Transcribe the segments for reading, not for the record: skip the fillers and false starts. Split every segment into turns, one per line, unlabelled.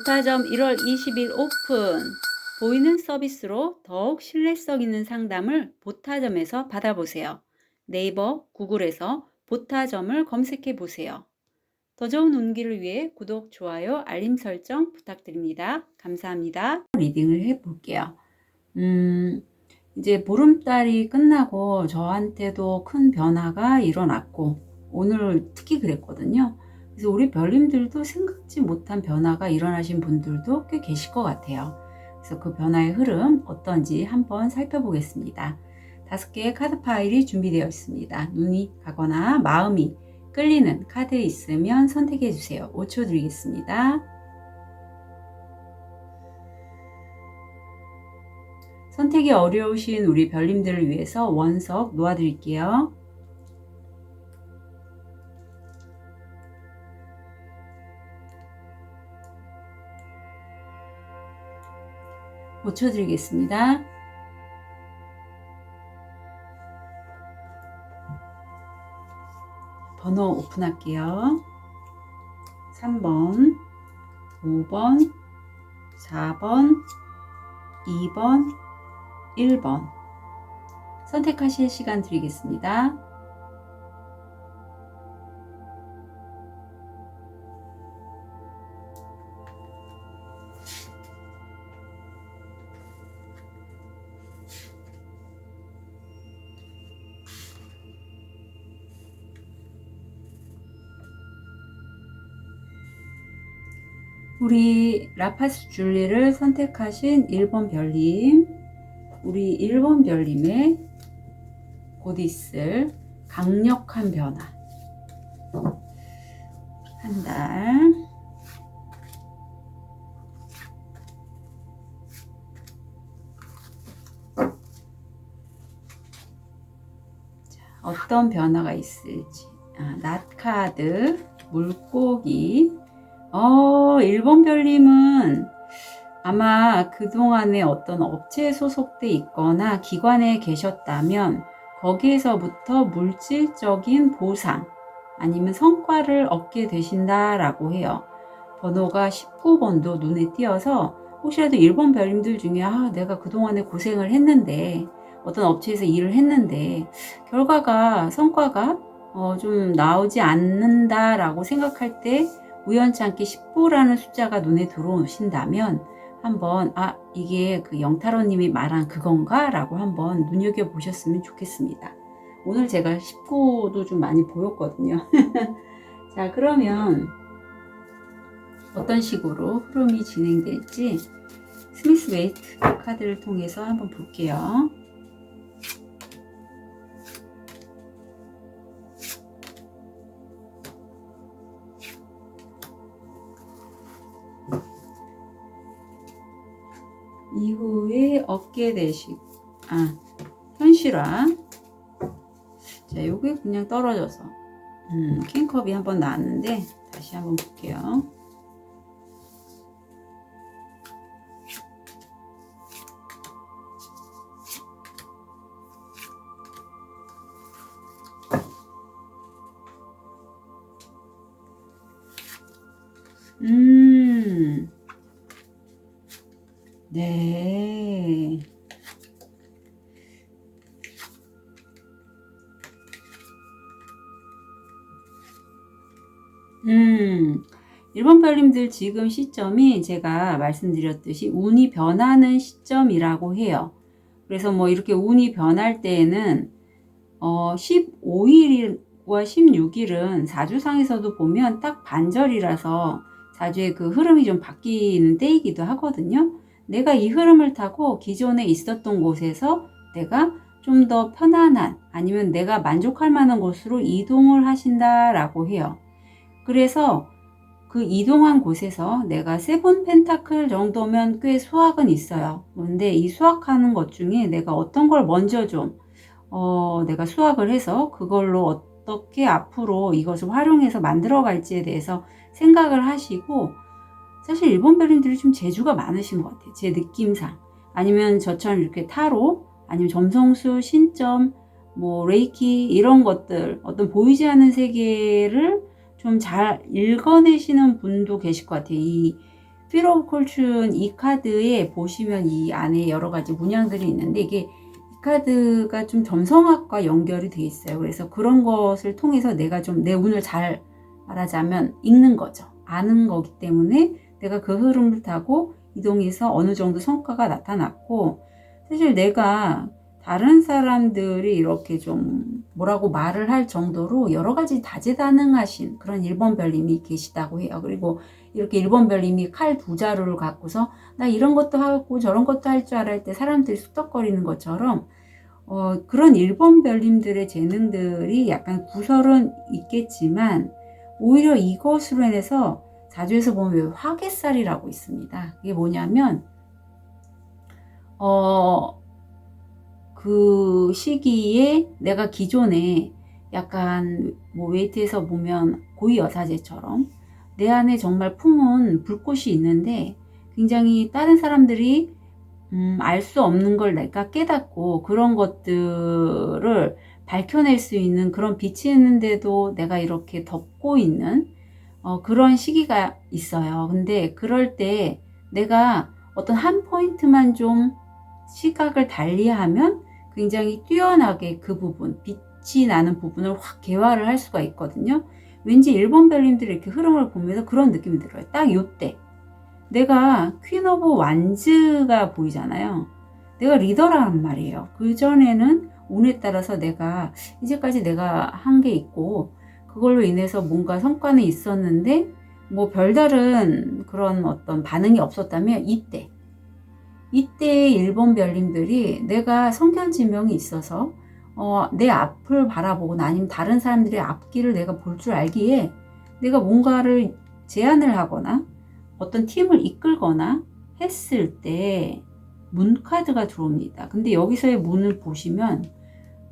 보타점 1월 20일 오픈. 보이는 서비스로 더욱 신뢰성 있는 상담을 보타점에서 받아보세요. 네이버, 구글에서 보타점을 검색해 보세요. 더 좋은 운기를 위해 구독, 좋아요, 알림 설정 부탁드립니다. 감사합니다. 리딩을 해볼게요. 이제 보름달이 끝나고 저한테도 큰 변화가 일어났고 오늘 특히 그랬거든요. 그래서 우리 별님들도 생각지 못한 변화가 일어나신 분들도 꽤 계실 것 같아요. 그래서 그 변화의 흐름 어떤지 한번 살펴보겠습니다. 5개의 카드 파일이 준비되어 있습니다. 눈이 가거나 마음이 끌리는 카드 있으면 선택해 주세요. 5초 드리겠습니다. 선택이 어려우신 우리 별님들을 위해서 원석 놓아드릴게요. 못 쳐드리겠습니다. 번호 오픈할게요. 3번, 5번, 4번, 2번, 1번 선택하실 시간 드리겠습니다. 우리 라파스 줄리를 선택하신 1번 별님, 우리 1번 별님의 곧 있을 강력한 변화, 한 달, 어떤 변화가 있을지. 낫카드, 물고기. 1번 별님은 아마 그동안에 어떤 업체에 소속돼 있거나 기관에 계셨다면 거기에서부터 물질적인 보상 아니면 성과를 얻게 되신다라고 해요. 번호가 19번도 눈에 띄어서 혹시라도 1번 별님들 중에 내가 그동안에 고생을 했는데 어떤 업체에서 일을 했는데 결과가 성과가 좀 나오지 않는다라고 생각할 때 우연찮게 19라는 숫자가 눈에 들어오신다면 한번 이게 그 영타로님이 말한 그건가? 라고 한번 눈여겨보셨으면 좋겠습니다. 오늘 제가 19도 좀 많이 보였거든요. 자, 그러면 어떤 식으로 흐름이 진행될지 스미스 웨이트 카드를 통해서 한번 볼게요. 이후에 얻게 되실 현실화. 자, 요게 그냥 떨어져서 킹컵이 한번 나왔는데 다시 한번 볼게요. 네. 1번 별님들 지금 시점이 제가 말씀드렸듯이 운이 변하는 시점이라고 해요. 그래서 뭐 이렇게 운이 변할 때에는 15일과 16일은 사주상에서도 보면 딱 반절이라서 사주의 그 흐름이 좀 바뀌는 때이기도 하거든요. 내가 이 흐름을 타고 기존에 있었던 곳에서 내가 좀 더 편안한 아니면 내가 만족할 만한 곳으로 이동을 하신다라고 해요. 그래서 그 이동한 곳에서 내가 7 펜타클 정도면 꽤 수확은 있어요. 그런데 이 수확하는 것 중에 내가 어떤 걸 먼저 좀 내가 수확을 해서 그걸로 어떻게 앞으로 이것을 활용해서 만들어 갈지에 대해서 생각을 하시고, 사실 일본 별님들이 좀 재주가 많으신 것 같아요. 제 느낌상. 아니면 저처럼 이렇게 타로, 아니면 점성술, 신점, 뭐 레이키 이런 것들, 어떤 보이지 않는 세계를 좀 잘 읽어내시는 분도 계실 것 같아요. 이 필 오브 콜춘 이 카드에 보시면 이 안에 여러 가지 문양들이 있는데 이게 이 카드가 좀 점성학과 연결이 돼 있어요. 그래서 그런 것을 통해서 내가 좀 내 운을 잘 말하자면 읽는 거죠. 아는 거기 때문에 내가 그 흐름을 타고 이동해서 어느 정도 성과가 나타났고, 사실 내가 다른 사람들이 이렇게 좀 뭐라고 말을 할 정도로 여러 가지 다재다능하신 그런 1번 별님이 계시다고 해요. 그리고 이렇게 1번 별님이 칼 두 자루를 갖고서 나 이런 것도 하고 저런 것도 할 줄 알을 때 사람들이 쑥덕거리는 것처럼 그런 1번 별님들의 재능들이 약간 구설은 있겠지만 오히려 이것으로 인해서 사주에서 보면 왜 화개살이라고 있습니다. 이게 뭐냐면 그 시기에 내가 기존에 약간 뭐 웨이트에서 보면 고위 여사제처럼 내 안에 정말 품은 불꽃이 있는데 굉장히 다른 사람들이 알 수 없는 걸 내가 깨닫고 그런 것들을 밝혀낼 수 있는 그런 빛이 있는데도 내가 이렇게 덮고 있는 그런 시기가 있어요. 근데 그럴 때 내가 어떤 한 포인트만 좀 시각을 달리하면 굉장히 뛰어나게 그 부분, 빛이 나는 부분을 확 개화를 할 수가 있거든요. 왠지 1번 별님들이 이렇게 흐름을 보면서 그런 느낌이 들어요. 딱 요때 내가 퀸 오브 완즈가 보이잖아요. 내가 리더라는 말이에요. 그전에는 운에 따라서 내가 이제까지 내가 한 게 있고 그걸로 인해서 뭔가 성과는 있었는데 뭐 별다른 그런 어떤 반응이 없었다면 이때 1번 별님들이 내가 성견지명이 있어서 내 앞을 바라보거나 아니면 다른 사람들의 앞길을 내가 볼 줄 알기에 내가 뭔가를 제안을 하거나 어떤 팀을 이끌거나 했을 때 문카드가 들어옵니다. 근데 여기서의 문을 보시면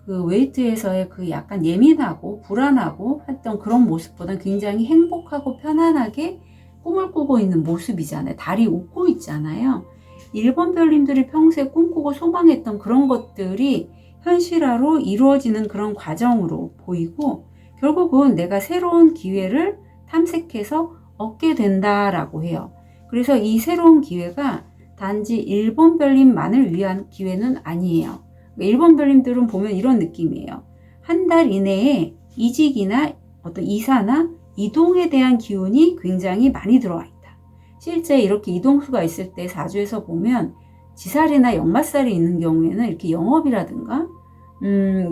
그 웨이트에서의 그 약간 예민하고 불안하고 했던 그런 모습보다는 굉장히 행복하고 편안하게 꿈을 꾸고 있는 모습이잖아요. 달이 웃고 있잖아요. 1번 별님들이 평소에 꿈꾸고 소망했던 그런 것들이 현실화로 이루어지는 그런 과정으로 보이고 결국은 내가 새로운 기회를 탐색해서 얻게 된다라고 해요. 그래서 이 새로운 기회가 단지 1번 별님만을 위한 기회는 아니에요. 1번 별님들은 보면 이런 느낌이에요. 한 달 이내에 이직이나 어떤 이사나 이동에 대한 기운이 굉장히 많이 들어와 있다. 실제 이렇게 이동수가 있을 때 사주에서 보면 지살이나 역마살이 있는 경우에는 이렇게 영업이라든가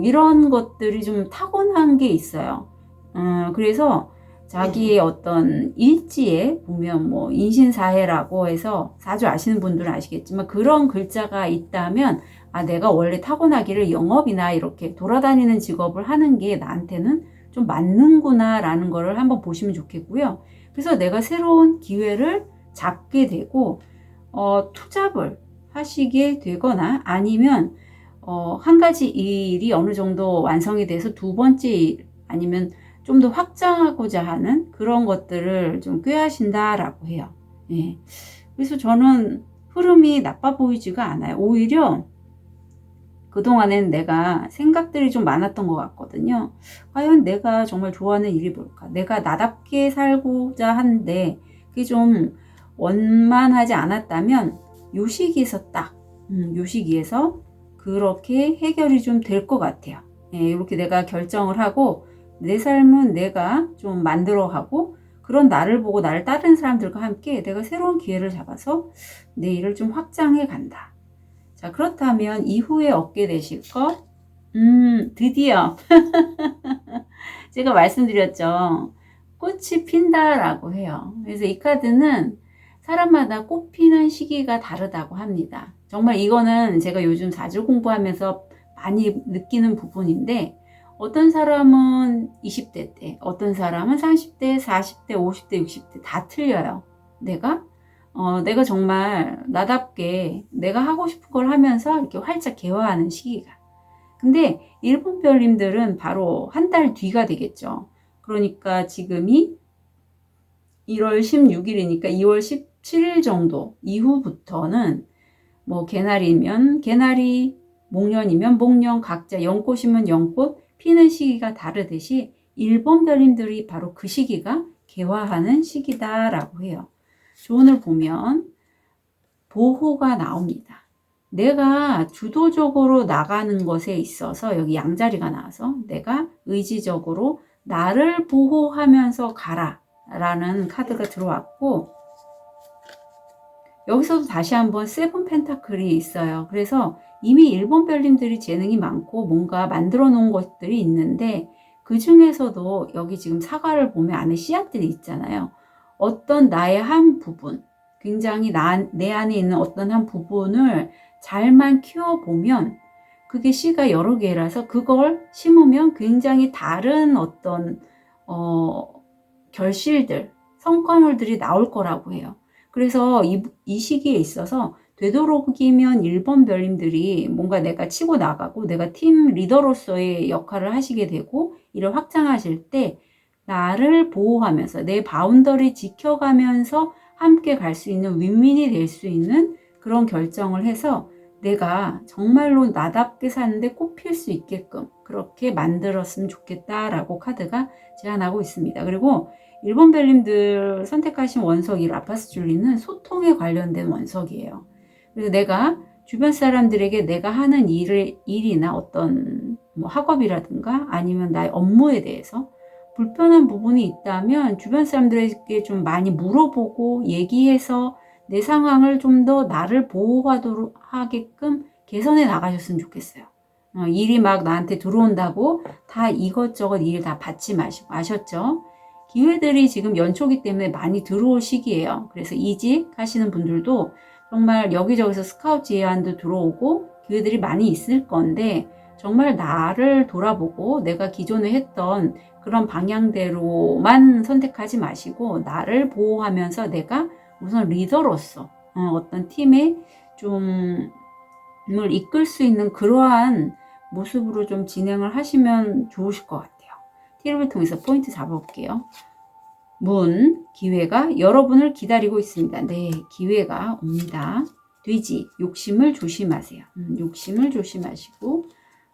이런 것들이 좀 타고난 게 있어요. 그래서 자기의 어떤 일지에 보면 뭐 인신사해라고 해서 사주 아시는 분들은 아시겠지만 그런 글자가 있다면 내가 원래 타고나기를 영업이나 이렇게 돌아다니는 직업을 하는 게 나한테는 좀 맞는구나 라는 거를 한번 보시면 좋겠고요. 그래서 내가 새로운 기회를 잡게 되고 투잡을 하시게 되거나 아니면 한 가지 일이 어느 정도 완성이 돼서 두 번째 일 아니면 좀 더 확장하고자 하는 그런 것들을 좀 꾀하신다라고 해요. 예. 그래서 저는 흐름이 나빠 보이지가 않아요. 오히려 그동안엔 내가 생각들이 좀 많았던 것 같거든요. 과연 내가 정말 좋아하는 일이 뭘까? 내가 나답게 살고자 하는데 그게 좀 원만하지 않았다면 요 시기에서 요 시기에서 그렇게 해결이 좀 될 것 같아요. 예, 이렇게 내가 결정을 하고 내 삶은 내가 좀 만들어가고 그런 나를 보고 나를 따르는 사람들과 함께 내가 새로운 기회를 잡아서 내 일을 좀 확장해 간다. 자, 그렇다면 이후에 얻게 되실 것, 드디어 제가 말씀드렸죠. 꽃이 핀다라고 해요. 그래서 이 카드는 사람마다 꽃 피는 시기가 다르다고 합니다. 정말 이거는 제가 요즘 사주 공부하면서 많이 느끼는 부분인데 어떤 사람은 20대 때, 어떤 사람은 30대, 40대, 50대, 60대 다 틀려요. 내가 정말 나답게 내가 하고 싶은 걸 하면서 이렇게 활짝 개화하는 시기가. 근데 1번 별님들은 바로 한 달 뒤가 되겠죠. 그러니까 지금이 1월 16일이니까 2월 17일 정도 이후부터는 뭐 개나리면 개나리, 목련이면 목련, 각자 연꽃이면 연꽃 피는 시기가 다르듯이 1번 별님들이 바로 그 시기가 개화하는 시기다라고 해요. 조언을 보면 보호가 나옵니다. 내가 주도적으로 나가는 것에 있어서 여기 양자리가 나와서 내가 의지적으로 나를 보호하면서 가라 라는 카드가 들어왔고, 여기서도 다시 한번 세븐 펜타클이 있어요. 그래서 이미 일본 별님들이 재능이 많고 뭔가 만들어 놓은 것들이 있는데, 그 중에서도 여기 지금 사과를 보면 안에 씨앗들이 있잖아요. 어떤 나의 한 부분, 굉장히 내 안에 있는 어떤 한 부분을 잘만 키워보면 그게 씨가 여러 개라서 그걸 심으면 굉장히 다른 어떤 결실들, 성과물들이 나올 거라고 해요. 그래서 이 시기에 있어서 되도록이면 1번 별님들이 뭔가 내가 치고 나가고 내가 팀 리더로서의 역할을 하시게 되고 일을 확장하실 때 나를 보호하면서 내 바운더리 지켜가면서 함께 갈 수 있는 윈윈이 될 수 있는 그런 결정을 해서 내가 정말로 나답게 사는데 꼽힐 수 있게끔 그렇게 만들었으면 좋겠다라고 카드가 제안하고 있습니다. 그리고 일본 별님들 선택하신 원석 이 라파스 줄리는 소통에 관련된 원석이에요. 그래서 내가 주변 사람들에게 내가 하는 일이나 어떤 뭐 학업이라든가 아니면 나의 업무에 대해서 불편한 부분이 있다면 주변 사람들에게 좀 많이 물어보고 얘기해서 내 상황을 좀 더 나를 보호하도록 하게끔 개선해 나가셨으면 좋겠어요. 일이 막 나한테 들어온다고 다 이것저것 일 다 받지 마시고, 아셨죠? 기회들이 지금 연초기 때문에 많이 들어올 시기예요. 그래서 이직 하시는 분들도 정말 여기저기서 스카우트 제안도 들어오고 기회들이 많이 있을 건데, 정말 나를 돌아보고 내가 기존에 했던 그런 방향대로만 선택하지 마시고 나를 보호하면서 내가 우선 리더로서 어떤 팀에 좀을 이끌 수 있는 그러한 모습으로 좀 진행을 하시면 좋으실 것 같아요. 티를 통해서 포인트 잡아볼게요. 문, 기회가 여러분을 기다리고 있습니다. 네, 기회가 옵니다. 돼지, 욕심을 조심하세요. 욕심을 조심하시고,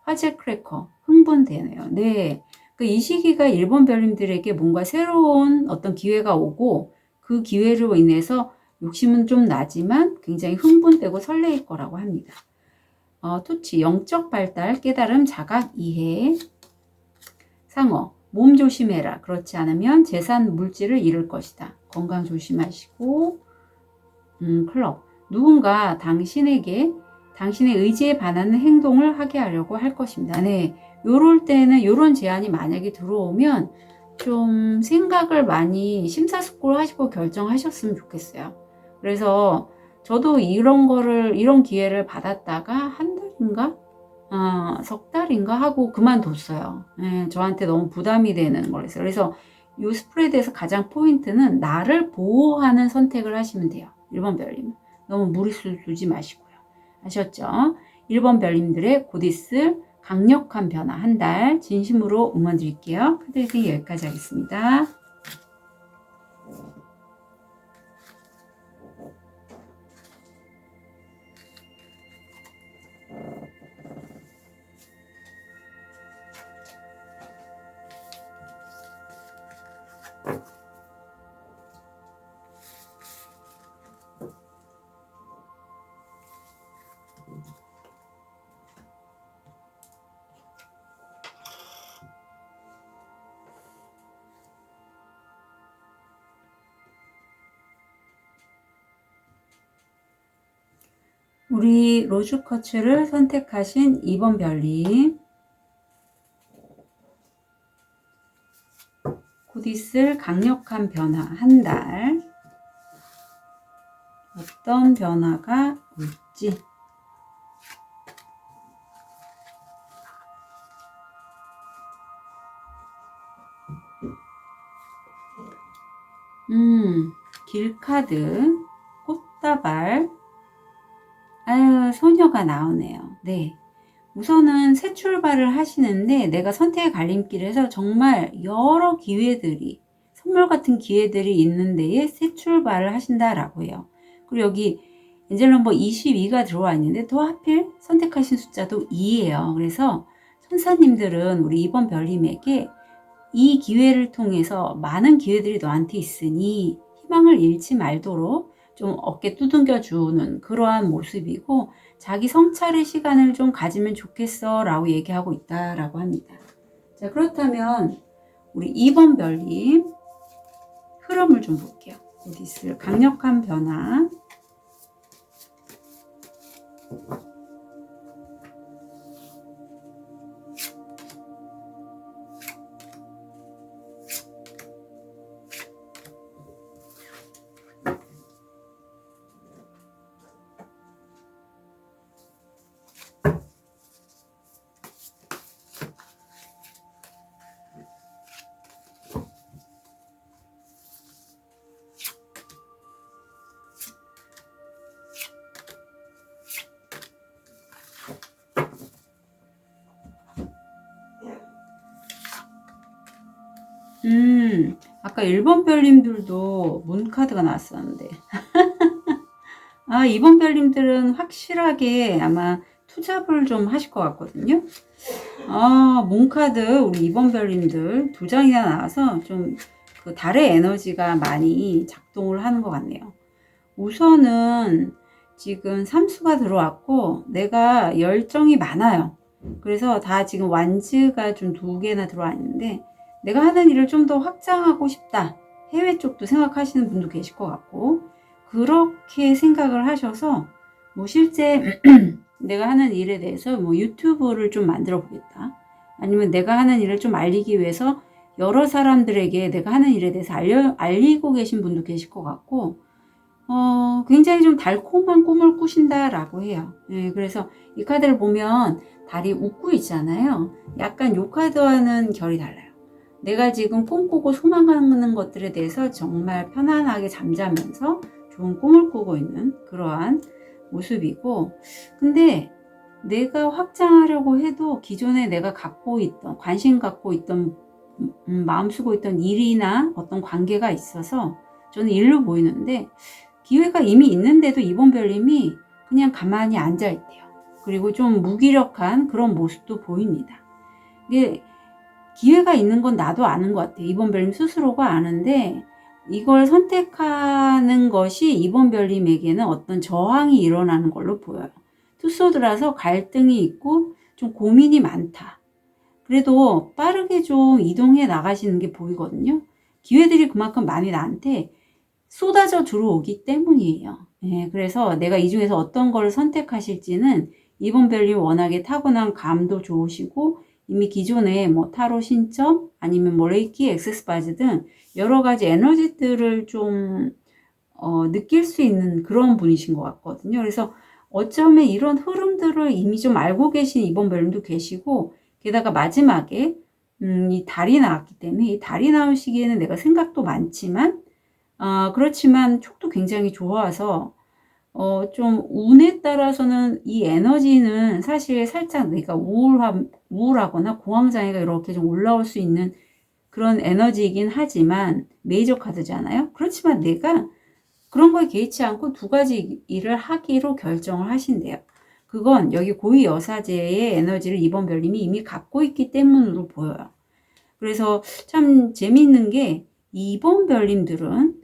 화재 크래커, 흥분되네요. 네, 이 시기가 일본 별님들에게 뭔가 새로운 어떤 기회가 오고 그 기회로 인해서 욕심은 좀 나지만 굉장히 흥분되고 설레일 거라고 합니다. 토치, 영적 발달, 깨달음, 자각, 이해. 상어, 몸 조심해라. 그렇지 않으면 재산, 물질을 잃을 것이다. 건강 조심하시고. 클럽, 누군가 당신에게 당신의 의지에 반하는 행동을 하게 하려고 할 것입니다. 네, 요럴 때는 요런 제안이 만약에 들어오면 좀 생각을 많이 심사숙고하시고 결정하셨으면 좋겠어요. 그래서 저도 이런 기회를 받았다가 한 달인가? 석 달인가 하고 그만뒀어요. 네, 저한테 너무 부담이 되는 거라서. 그래서 이 스프레드에서 가장 포인트는 나를 보호하는 선택을 하시면 돼요. 1번 별님. 너무 무리수 두지 마시고요. 아셨죠? 1번 별님들의 곧 있을 강력한 변화 한 달 진심으로 응원 드릴게요. 카드 리딩 여기까지 하겠습니다. 우리 로즈커츠를 선택하신 2번 별님, 곧 있을 강력한 변화 한 달, 어떤 변화가 올지. 길카드, 꽃다발, 아유, 소녀가 나오네요. 네. 우선은 새 출발을 하시는데 내가 선택의 갈림길에서 정말 여러 기회들이, 선물 같은 기회들이 있는 데에 새 출발을 하신다라고 해요. 그리고 여기 엔젤 넘버 22가 들어와 있는데 또 하필 선택하신 숫자도 2예요. 그래서 천사님들은 우리 2번 별님에게 이 기회를 통해서 많은 기회들이 너한테 있으니 희망을 잃지 말도록 좀 어깨 두둥겨 주는 그러한 모습이고, 자기 성찰의 시간을 좀 가지면 좋겠어 라고 얘기하고 있다라고 합니다. 자, 그렇다면 우리 2번 별님 흐름을 좀 볼게요. 어디 있을 강력한 변화. 아까 1번 별님들도 문카드가 나왔었는데 아, 2번 별님들은 확실하게 아마 투잡을 좀 하실 것 같거든요. 아, 문카드 우리 2번 별님들 2장이나 나와서 좀 그 달의 에너지가 많이 작동을 하는 것 같네요. 우선은 지금 삼수가 들어왔고 내가 열정이 많아요. 그래서 다 지금 완즈가 좀 2개나 들어와 있는데, 내가 하는 일을 좀 더 확장하고 싶다. 해외 쪽도 생각하시는 분도 계실 것 같고, 그렇게 생각을 하셔서 뭐 실제 내가 하는 일에 대해서 뭐 유튜브를 좀 만들어 보겠다. 아니면 내가 하는 일을 좀 알리기 위해서 여러 사람들에게 내가 하는 일에 대해서 알리고 계신 분도 계실 것 같고, 굉장히 좀 달콤한 꿈을 꾸신다라고 해요. 예, 그래서 이 카드를 보면 달이 웃고 있잖아요. 약간 요 카드와는 결이 달라요. 내가 지금 꿈꾸고 소망하는 것들에 대해서 정말 편안하게 잠자면서 좋은 꿈을 꾸고 있는 그러한 모습이고, 근데 내가 확장하려고 해도 기존에 내가 갖고 있던, 관심 갖고 있던, 마음 쓰고 있던 일이나 어떤 관계가 있어서 저는 일로 보이는데, 기회가 이미 있는데도 2번 별님이 그냥 가만히 앉아있대요. 그리고 좀 무기력한 그런 모습도 보입니다. 이게 기회가 있는 건 나도 아는 것 같아요. 2번 별님 스스로가 아는데, 이걸 선택하는 것이 2번 별님에게는 어떤 저항이 일어나는 걸로 보여요. 투소드라서 갈등이 있고 좀 고민이 많다. 그래도 빠르게 좀 이동해 나가시는 게 보이거든요. 기회들이 그만큼 많이 나한테 쏟아져 들어오기 때문이에요. 예, 그래서 내가 이 중에서 어떤 걸 선택하실지는 2번 별님 워낙에 타고난 감도 좋으시고, 이미 기존에 뭐 타로 신점 아니면 뭐 레이키 액세스바즈 등 여러 가지 에너지들을 좀 느낄 수 있는 그런 분이신 것 같거든요. 그래서 어쩌면 이런 흐름들을 이미 좀 알고 계신 2번 별님도 계시고, 게다가 마지막에 이 달이 나왔기 때문에, 이 달이 나올 시기에는 내가 생각도 많지만 그렇지만 촉도 굉장히 좋아서 좀 운에 따라서는 이 에너지는 사실 살짝 내가 우울하거나 공황장애가 이렇게 좀 올라올 수 있는 그런 에너지이긴 하지만, 메이저 카드잖아요. 그렇지만 내가 그런 거에 개의치 않고 2가지 일을 하기로 결정을 하신대요. 그건 여기 고위 여사제의 에너지를 2번 별님이 이미 갖고 있기 때문으로 보여요. 그래서 참 재미있는 게 2번 별님들은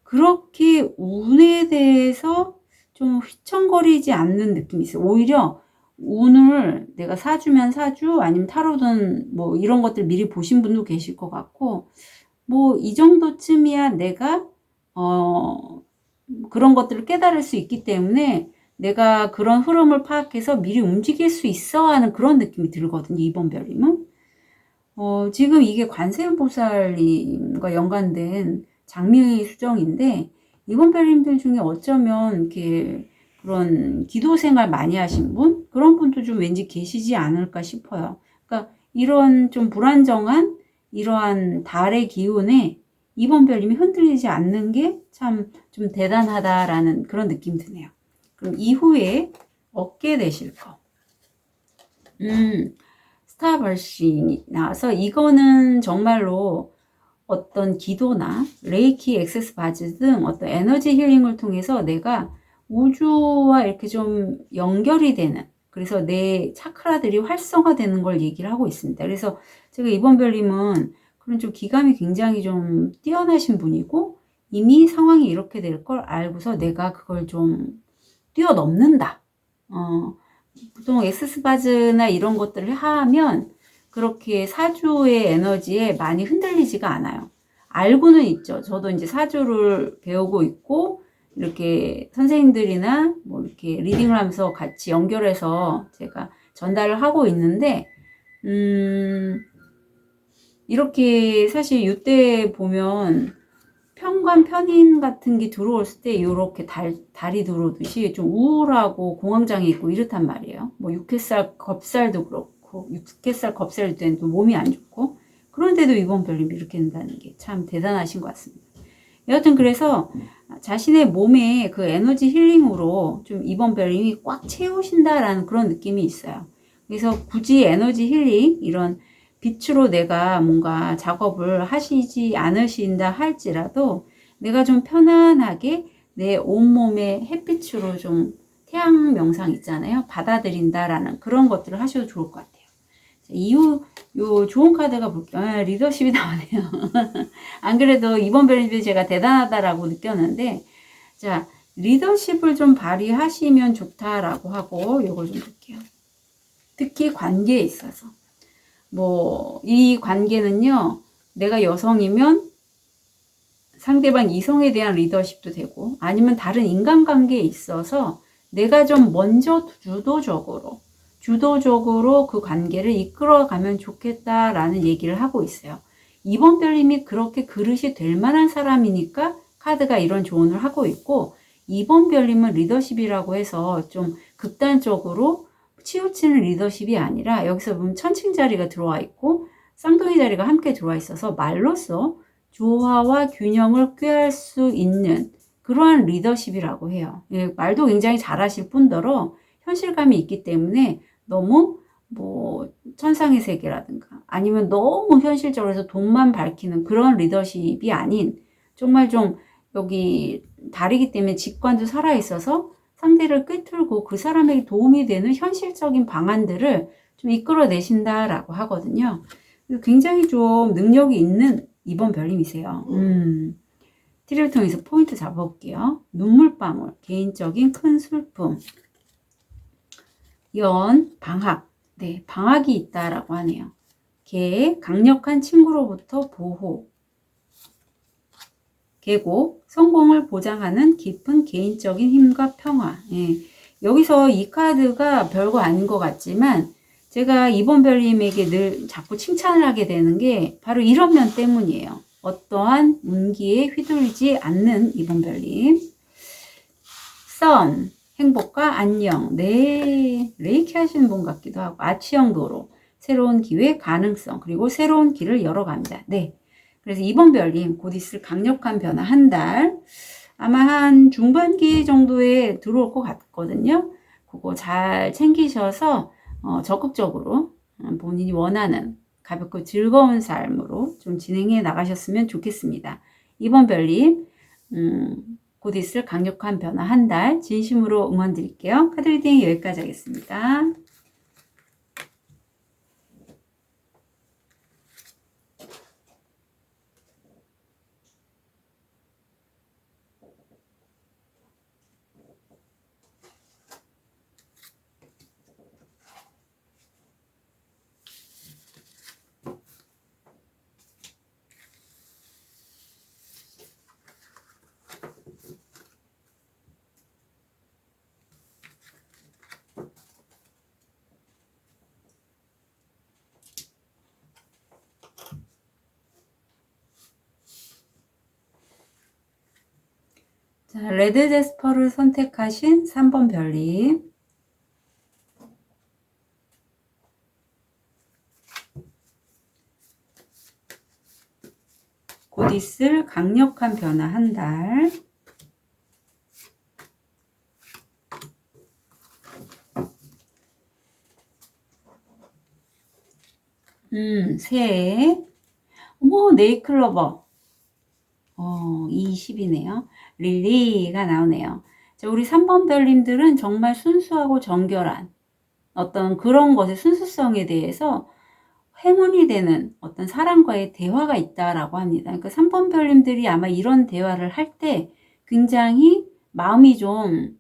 그렇게 운에 대해서 좀 휘청거리지 않는 느낌이 있어요. 오히려 운을 내가 사주면 사주, 아니면 타로든 뭐 이런 것들 미리 보신 분도 계실 것 같고, 뭐 이 정도쯤이야 내가 그런 것들을 깨달을 수 있기 때문에 내가 그런 흐름을 파악해서 미리 움직일 수 있어 하는 그런 느낌이 들거든요. 2번 별님은 지금 이게 관세음보살님과 연관된 장미 수정인데, 2번 별님들 중에 어쩌면 이렇게 그런 기도 생활 많이 하신 분, 그런 분도 좀 왠지 계시지 않을까 싶어요. 그러니까 이런 좀 불안정한 이러한 달의 기운에 2번 별님이 흔들리지 않는 게 참 좀 대단하다라는 그런 느낌이 드네요. 그럼 이후에 얻게 되실 거. 스타버싱이 나와서, 이거는 정말로 어떤 기도나 레이키 액세스 바즈 등 어떤 에너지 힐링을 통해서 내가 우주와 이렇게 좀 연결이 되는, 그래서 내 차크라들이 활성화되는 걸 얘기를 하고 있습니다. 그래서 제가 2번 별님은 그런 좀 기감이 굉장히 좀 뛰어나신 분이고, 이미 상황이 이렇게 될 걸 알고서 내가 그걸 좀 뛰어넘는다. 보통 엑스스바즈나 이런 것들을 하면 그렇게 사주의 에너지에 많이 흔들리지가 않아요. 알고는 있죠. 저도 이제 사주를 배우고 있고, 이렇게 선생님들이나 뭐 이렇게 리딩을 하면서 같이 연결해서 제가 전달을 하고 있는데, 이렇게 사실 이때 보면 편관 편인 같은 게 들어왔을 때 이렇게 달이 들어오듯이 좀 우울하고 공황장애 있고 이렇단 말이에요. 뭐 육회살 겁살도 그렇고, 육회살 겁살 때는 또 몸이 안 좋고, 그런데도 이번 별님이 이렇게 된다는 게 참 대단하신 것 같습니다. 여하튼 그래서 자신의 몸에 그 에너지 힐링으로 좀 이번 별님이 꽉 채우신다라는 그런 느낌이 있어요. 그래서 굳이 에너지 힐링, 이런 빛으로 내가 뭔가 작업을 하시지 않으신다 할지라도 내가 좀 편안하게 내 온몸에 햇빛으로 좀 태양 명상 있잖아요. 받아들인다라는 그런 것들을 하셔도 좋을 것 같아요. 요 좋은 카드가 볼게요. 리더십이 나오네요. 안 그래도 이번 별님이 제가 대단하다라고 느꼈는데, 자, 리더십을 좀 발휘하시면 좋다라고 하고, 요걸 좀 볼게요. 특히 관계에 있어서. 이 관계는요, 내가 여성이면 상대방 이성에 대한 리더십도 되고, 아니면 다른 인간관계에 있어서 내가 좀 먼저 주도적으로 그 관계를 이끌어가면 좋겠다라는 얘기를 하고 있어요. 이번 별님이 그렇게 그릇이 될 만한 사람이니까 카드가 이런 조언을 하고 있고, 이번 별님은 리더십이라고 해서 좀 극단적으로 치우치는 리더십이 아니라, 여기서 보면 천칭 자리가 들어와 있고 쌍둥이 자리가 함께 들어와 있어서 말로써 조화와 균형을 꾀할 수 있는 그러한 리더십이라고 해요. 예, 말도 굉장히 잘하실 뿐더러 현실감이 있기 때문에 너무 천상의 세계라든가 아니면 너무 현실적으로 해서 돈만 밝히는 그런 리더십이 아닌, 정말 좀 여기 다르기 때문에 직관도 살아있어서 상대를 꿰뚫고 그 사람에게 도움이 되는 현실적인 방안들을 좀 이끌어내신다라고 하거든요. 굉장히 좀 능력이 있는 이번 별님이세요. 티를 통해서 포인트 잡아볼게요. 눈물방울, 개인적인 큰 슬픔, 연, 방학. 네, 방학이 있다라고 하네요. 개, 강력한 친구로부터 보호, 계곡, 성공을 보장하는 깊은 개인적인 힘과 평화. 예. 여기서 이 카드가 별거 아닌 것 같지만 제가 이번 별님에게 늘 자꾸 칭찬을 하게 되는 게 바로 이런 면 때문이에요. 어떠한 운기에 휘둘리지 않는 이번 별님. 선, 행복과 안녕. 네, 레이키 하시는 분 같기도 하고, 아치형 도로, 새로운 기회, 가능성, 그리고 새로운 길을 열어갑니다. 네. 그래서 이번 별님 곧 있을 강력한 변화 한 달, 아마 한 중반기 정도에 들어올 것 같거든요. 그거 잘 챙기셔서 적극적으로 본인이 원하는 가볍고 즐거운 삶으로 좀 진행해 나가셨으면 좋겠습니다. 이번 별님 곧 있을 강력한 변화 한 달 진심으로 응원 드릴게요. 카드 리딩 여기까지 하겠습니다. 자, 레드 제스퍼를 선택하신 3번 별님. 곧 있을 강력한 변화 한 달. 새. 어머, 네일클로버. 20이네요. 릴리가 나오네요. 자, 우리 3번 별님들은 정말 순수하고 정결한 어떤 그런 것의 순수성에 대해서 행운이 되는 어떤 사람과의 대화가 있다라고 합니다. 그러니까 3번 별님들이 아마 이런 대화를 할 때 굉장히 마음이 좀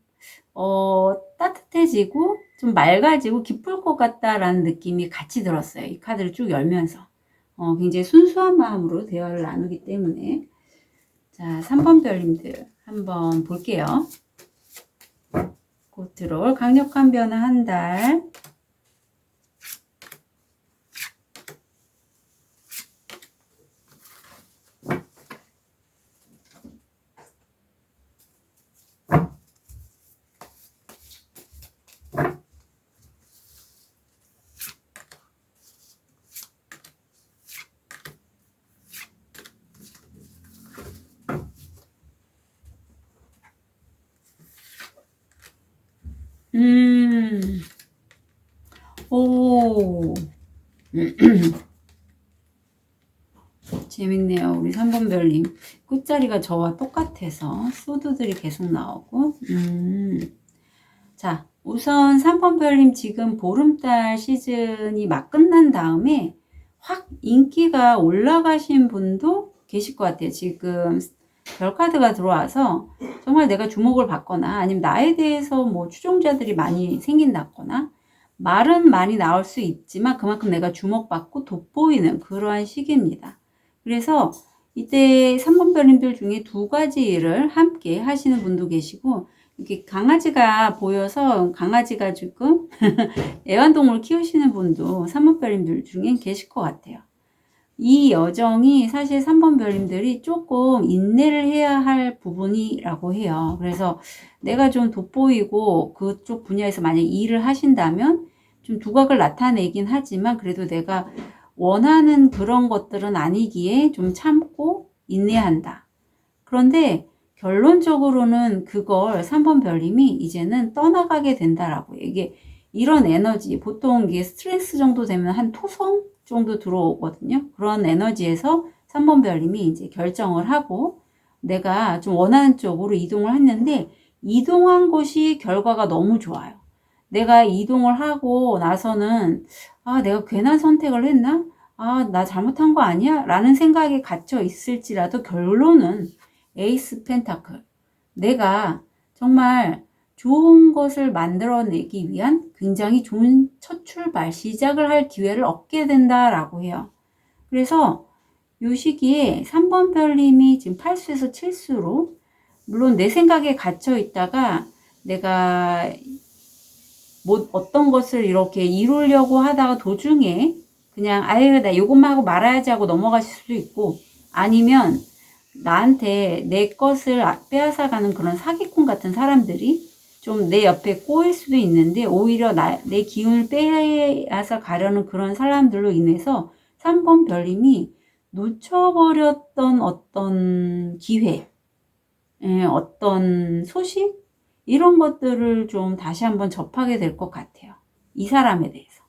따뜻해지고 좀 맑아지고 기쁠 것 같다라는 느낌이 같이 들었어요. 이 카드를 쭉 열면서. 굉장히 순수한 마음으로 대화를 나누기 때문에. 자, 3번 별님들 한번 볼게요. 곧 들어올 강력한 변화 한 달. 오. 재밌네요. 우리 3번 별님. 끝자리가 저와 똑같아서 소드들이 계속 나오고. 자, 우선 3번 별님 지금 보름달 시즌이 막 끝난 다음에 확 인기가 올라가신 분도 계실 것 같아요. 지금 별카드가 들어와서 정말 내가 주목을 받거나 아니면 나에 대해서 뭐 추종자들이 많이 생긴다거나 말은 많이 나올 수 있지만 그만큼 내가 주목받고 돋보이는 그러한 시기입니다. 그래서 이때 3번 별님들 중에 두 가지 일을 함께 하시는 분도 계시고 이렇게 강아지가 보여서 강아지가 지금 애완동물 키우시는 분도 3번 별님들 중에 계실 것 같아요. 이 여정이 사실 3번 별님들이 조금 인내를 해야 할 부분이라고 해요. 그래서 내가 좀 돋보이고 그쪽 분야에서 만약 일을 하신다면 좀 두각을 나타내긴 하지만 그래도 내가 원하는 그런 것들은 아니기에 좀 참고 인내한다. 그런데 결론적으로는 그걸 3번 별님이 이제는 떠나가게 된다라고. 이게 이런 에너지, 보통 이게 스트레스 정도 되면 한 토성 정도 들어오거든요. 그런 에너지에서 3번 별님이 이제 결정을 하고 내가 좀 원하는 쪽으로 이동을 했는데 이동한 곳이 결과가 너무 좋아요. 내가 이동을 하고 나서는 내가 괜한 선택을 했나? 나 잘못한 거 아니야? 라는 생각에 갇혀 있을지라도 결론은 에이스 펜타클. 내가 정말 좋은 것을 만들어내기 위한 굉장히 좋은 첫 출발, 시작을 할 기회를 얻게 된다라고 해요. 그래서 이 시기에 3번 별님이 지금 8수에서 7수로 물론 내 생각에 갇혀 있다가 내가 뭐 어떤 것을 이렇게 이루려고 하다가 도중에 그냥 아유 나 이것만 하고 말아야지 하고 넘어가실 수도 있고 아니면 나한테 내 것을 빼앗아가는 그런 사기꾼 같은 사람들이 좀 내 옆에 꼬일 수도 있는데 오히려 내 기운을 빼앗아 가려는 그런 사람들로 인해서 3번 별님이 놓쳐버렸던 어떤 기회, 어떤 소식 이런 것들을 좀 다시 한번 접하게 될 것 같아요. 이 사람에 대해서.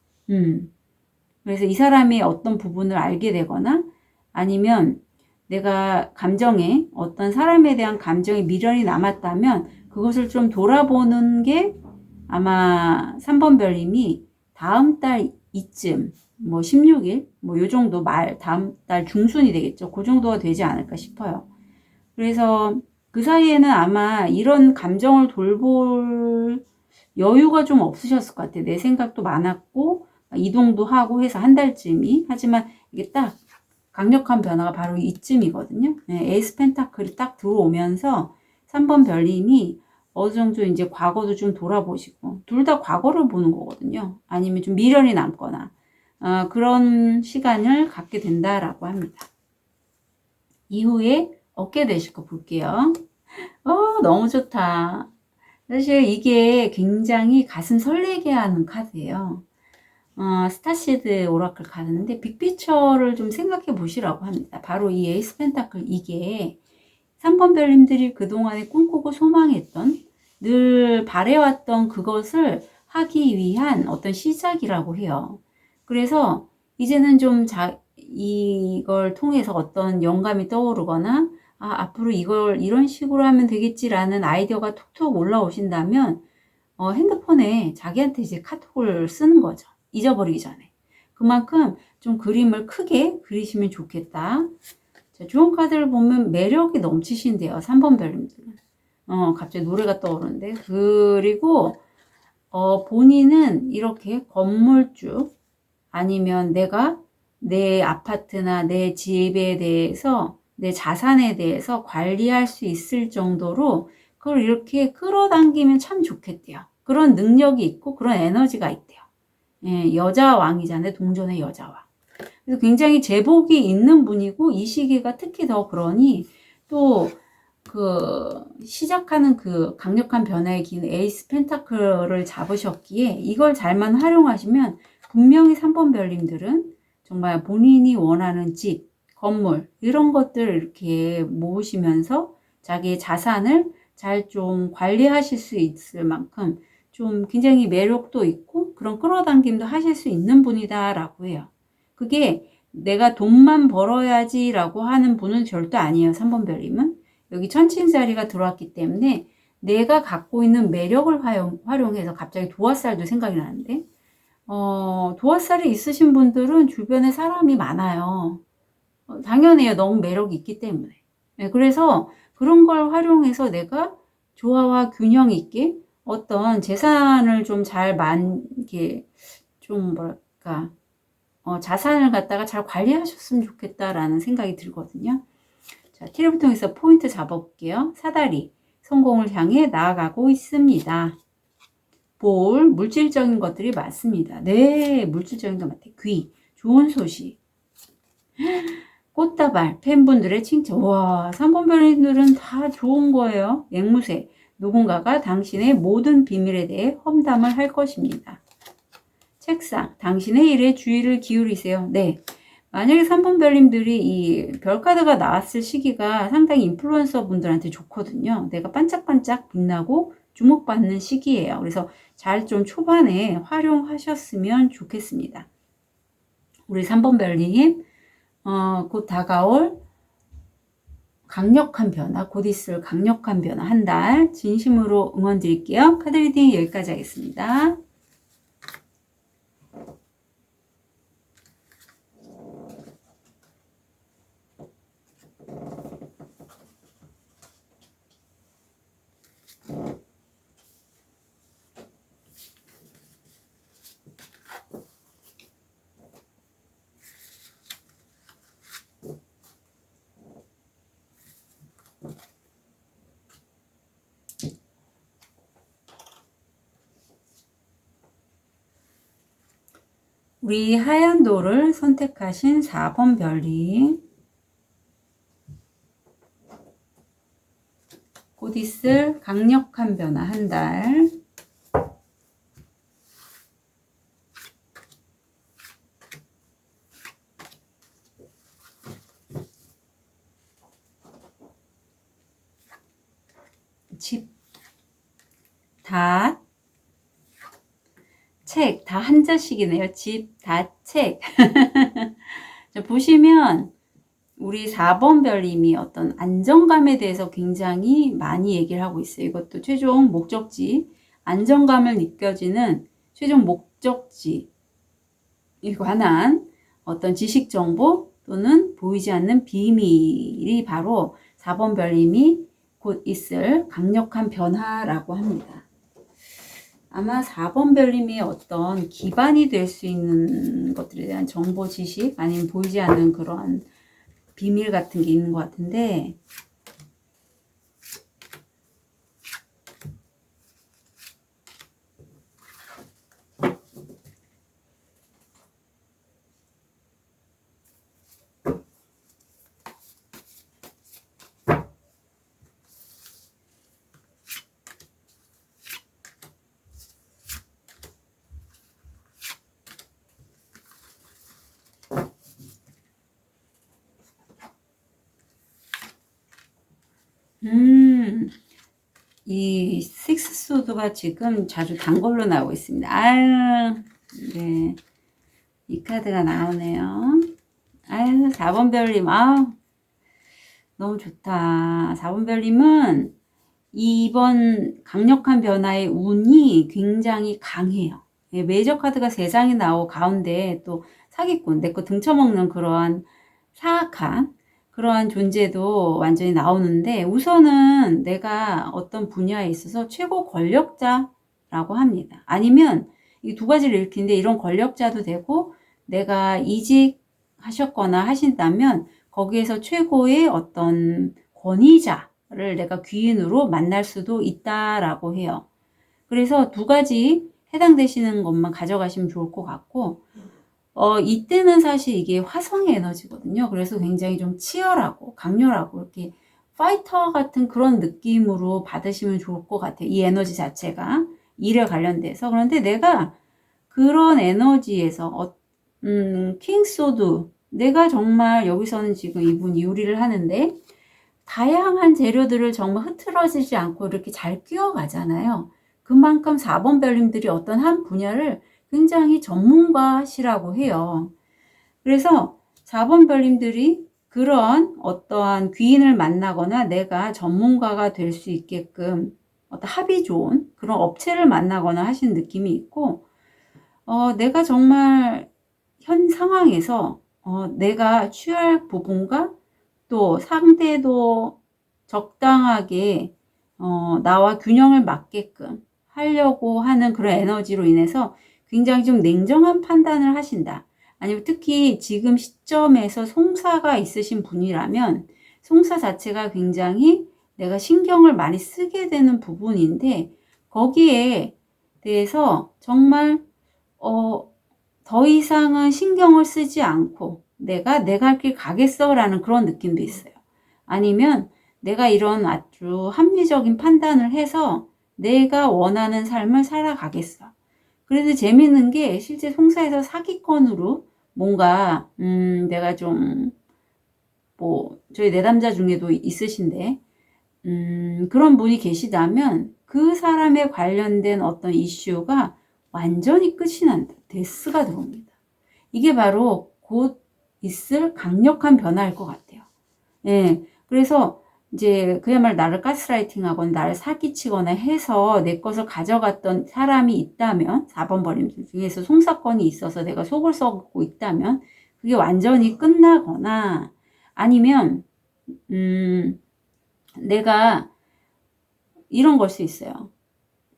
그래서 이 사람이 어떤 부분을 알게 되거나 아니면 내가 감정에 어떤 사람에 대한 감정에 미련이 남았다면 그것을 좀 돌아보는 게 아마 3번 별님이 다음 달 이쯤 뭐 16일 뭐 요 정도 다음 달 중순이 되겠죠. 그 정도가 되지 않을까 싶어요. 그래서 그 사이에는 아마 이런 감정을 돌볼 여유가 좀 없으셨을 것 같아요. 내 생각도 많았고 이동도 하고 해서 한 달쯤이. 하지만 이게 딱 강력한 변화가 바로 이쯤이거든요. 에이스 펜타클이 딱 들어오면서 3번 별님이 어느 정도 이제 과거도 좀 돌아보시고 둘 다 과거를 보는 거거든요. 아니면 좀 미련이 남거나 그런 시간을 갖게 된다라고 합니다. 이후에 얻게 되실 거 볼게요. 너무 좋다. 사실 이게 굉장히 가슴 설레게 하는 카드예요. 스타시드 오라클 카드인데 빅피처를 좀 생각해 보시라고 합니다. 바로 이 에이스 펜타클 이게 3번 별님들이 그동안에 꿈꾸고 소망했던 늘 바래왔던 그것을 하기 위한 어떤 시작이라고 해요. 그래서 이제는 좀 이걸 통해서 어떤 영감이 떠오르거나 앞으로 이걸 이런 식으로 하면 되겠지라는 아이디어가 톡톡 올라오신다면 핸드폰에 자기한테 이제 카톡을 쓰는 거죠. 잊어버리기 전에. 그만큼 좀 그림을 크게 그리시면 좋겠다. 자, 좋은 카드를 보면 매력이 넘치신대요. 3번 별님들은. 갑자기 노래가 떠오르는데. 그리고 본인은 이렇게 건물주 아니면 내가 내 아파트나 내 집에 대해서 내 자산에 대해서 관리할 수 있을 정도로 그걸 이렇게 끌어당기면 참 좋겠대요. 그런 능력이 있고 그런 에너지가 있대요. 예, 여자왕이잖아요. 동전의 여자왕. 그래서 굉장히 제복이 있는 분이고 이 시기가 특히 더 그러니 또 그 시작하는 그 강력한 변화의 긴 에이스 펜타클을 잡으셨기에 이걸 잘만 활용하시면 분명히 3번 별님들은 정말 본인이 원하는 집, 건물 이런 것들을 이렇게 모으시면서 자기의 자산을 잘 좀 관리하실 수 있을 만큼 좀 굉장히 매력도 있고 그런 끌어당김도 하실 수 있는 분이다 라고 해요. 그게 내가 돈만 벌어야지 라고 하는 분은 절대 아니에요. 3번 별님은. 여기 천칭자리가 들어왔기 때문에 내가 갖고 있는 매력을 활용해서 갑자기 도화살도 생각이 나는데 도화살이 있으신 분들은 주변에 사람이 많아요. 당연해요. 너무 매력이 있기 때문에. 네, 그래서 그런 걸 활용해서 내가 조화와 균형 있게 어떤 재산을 좀 이렇게 좀 뭐랄까 자산을 갖다가 잘 관리하셨으면 좋겠다라는 생각이 들거든요. 자, 티를 통해서 포인트 잡아볼게요. 사다리, 성공을 향해 나아가고 있습니다. 볼, 물질적인 것들이 많습니다. 네, 물질적인 것 같아요. 귀, 좋은 소식. 꽃다발, 팬분들의 칭찬. 와, 3번 별님들은 다 좋은 거예요. 앵무새, 누군가가 당신의 모든 비밀에 대해 험담을 할 것입니다. 책상, 당신의 일에 주의를 기울이세요. 네. 만약에 3번 별님들이 이 별카드가 나왔을 시기가 상당히 인플루언서 분들한테 좋거든요. 내가 반짝반짝 빛나고 주목받는 시기예요. 그래서 잘 좀 초반에 활용하셨으면 좋겠습니다. 우리 3번 별님, 곧 다가올 강력한 변화, 곧 있을 강력한 변화 한 달 진심으로 응원 드릴게요. 카드 리딩 여기까지 하겠습니다. 우리 하얀 돌을 선택하신 4번 별님, 곧 있을 강력한 변화 한 달. 집, 닷, 책, 다 한자씩이네요. 집, 닷, 책. 자, 보시면 우리 4번 별님이 어떤 안정감에 대해서 굉장히 많이 얘기를 하고 있어요. 이것도 최종 목적지, 안정감을 느껴지는 최종 목적지에 관한 어떤 지식 정보 또는 보이지 않는 비밀이 바로 4번 별님이 곧 있을 강력한 변화라고 합니다. 아마 4번 별님의 어떤 기반이 될 수 있는 것들에 대한 정보, 지식 아니면 보이지 않는 그런 비밀 같은 게 있는 것 같은데 이 식스 소드가 지금 자주 단 걸로 나오고 있습니다. 아유, 네. 이 카드가 나오네요. 아유, 4번 별님, 너무 좋다. 4번 별님은 이번 강력한 변화의 운이 굉장히 강해요. 예, 메이저 카드가 3장이 나오고 가운데 또 사기꾼, 내 거 등쳐먹는 그러한 사악한 그러한 존재도 완전히 나오는데, 우선은 내가 어떤 분야에 있어서 최고 권력자라고 합니다. 아니면 이 두 가지를 일으키는데, 이런 권력자도 되고 내가 이직하셨거나 하신다면 거기에서 최고의 어떤 권위자를 내가 귀인으로 만날 수도 있다라고 해요. 그래서 두 가지 해당되시는 것만 가져가시면 좋을 것 같고, 이때는 사실 이게 화성의 에너지거든요. 그래서 굉장히 좀 치열하고 강렬하고 이렇게 파이터 같은 그런 느낌으로 받으시면 좋을 것 같아요. 이 에너지 자체가 일에 관련돼서. 그런데 내가 그런 에너지에서 킹소드, 내가 정말 여기서는 지금 이분이 요리를 하는데 다양한 재료들을 정말 흐트러지지 않고 이렇게 잘 끼워가잖아요. 그만큼 4번 별님들이 어떤 한 분야를 굉장히 전문가시라고 해요. 그래서 4번 별님들이 그런 어떠한 귀인을 만나거나 내가 전문가가 될 수 있게끔 어떤 합이 좋은 그런 업체를 만나거나 하신 느낌이 있고, 내가 정말 현 상황에서 내가 취할 부분과 또 상대도 적당하게 나와 균형을 맞게끔 하려고 하는 그런 에너지로 인해서 굉장히 좀 냉정한 판단을 하신다. 아니면 특히 지금 시점에서 송사가 있으신 분이라면 송사 자체가 굉장히 내가 신경을 많이 쓰게 되는 부분인데, 거기에 대해서 정말 더 이상은 신경을 쓰지 않고 내가 할 길 가겠어 라는 그런 느낌도 있어요. 아니면 내가 이런 아주 합리적인 판단을 해서 내가 원하는 삶을 살아가겠어. 그래서 재밌는 게 실제 송사에서 사기꾼으로 뭔가 내가 좀 저희 내담자 중에도 있으신데 그런 분이 계시다면 그 사람에 관련된 어떤 이슈가 완전히 끝이 난다. 데스가 들어옵니다. 이게 바로 곧 있을 강력한 변화일 것 같아요. 예. 그래서 이제 그야말로 나를 가스라이팅하거나 나를 사기치거나 해서 내 것을 가져갔던 사람이 있다면, 4번 버림들 중에서 송사건이 있어서 내가 속을 썩고 있다면 그게 완전히 끝나거나, 아니면 내가 이런 걸 수 있어요.